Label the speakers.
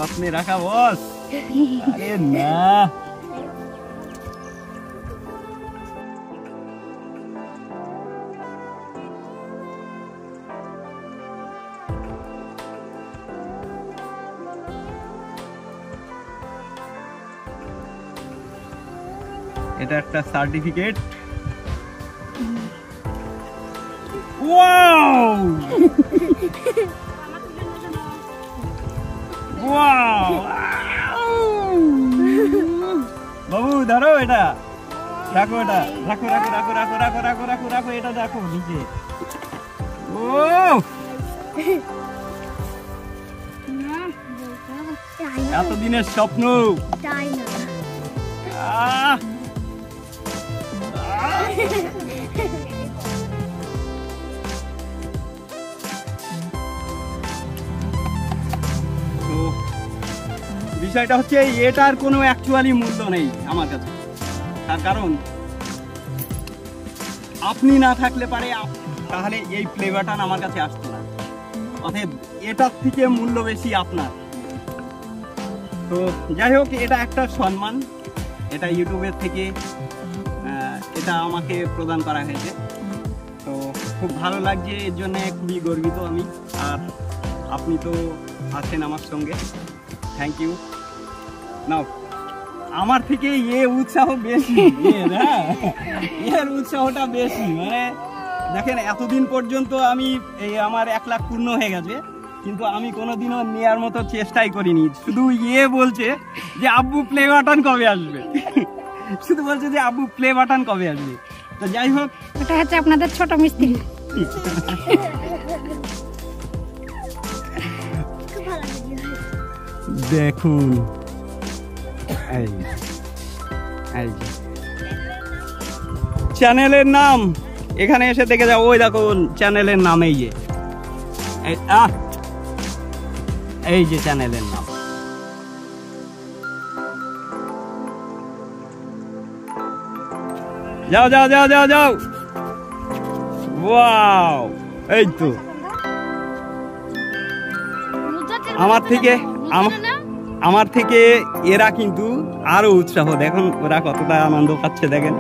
Speaker 1: যত্নে রাখা বস। আরে না, এটা একটা সার্টিফিকেট। ওয়াও ওয়াও, বাবু ধরো এটা, রাখো এটা, রাখো রাখো রাখো রাখো রাখো রাখো রাখো রাখো, এটা দেখো নিচে। ও এতদিনের স্বপ্ন। বিষয়টা হচ্ছে এটার কোনো অ্যাকচুয়ালি মূল্য নেই আমার কাছে, তার কারণ আপনি না থাকলে পারে তাহলে এই প্লে বাটন আমার কাছে আসতো না। অতএব এটার থেকে মূল্য বেশি আপনার। তো যাই হোক, এটা একটা সম্মান, এটা ইউটিউবের থেকে এটা আমাকে প্রদান করা হয়েছে। তো খুব ভালো লাগছে, এর জন্য খুবই গর্বিত আমি। আর আপনি তো আছেন আমার সঙ্গে, থ্যাংক ইউ। নাও, আমার থেকে উৎসাহ বেশি, এর উৎসাহটা বেশি। মানে দেখেন, এতদিন পর্যন্ত আমি আমার 1 লাখ পূর্ণ হয়ে গেছে, কিন্তু আমি কোনোদিনও নেওয়ার মতো চেষ্টাই করিনি। শুধু বলছে যে আব্বু প্লে বাটন কবে আসবে, শুধু বলছে যে আব্বু প্লে বাটন কবে আসবে। তো যাই হোক,
Speaker 2: এটা হচ্ছে আপনাদের ছোট মিস্ত্রি।
Speaker 1: দেখুন, চ্যানেলের নাম এখানে এসে দেখে যাও। ওই দেখুন চ্যানেলের নাম, এই যে চ্যানেলের নাম। যাও যাও যাও যাও যাও, ওয়াও, এই তো আমার থেকে এরা কিন্তু আরো উৎসাহ। দেখুন ওরা কতটা আনন্দ পাচ্ছে, দেখেন।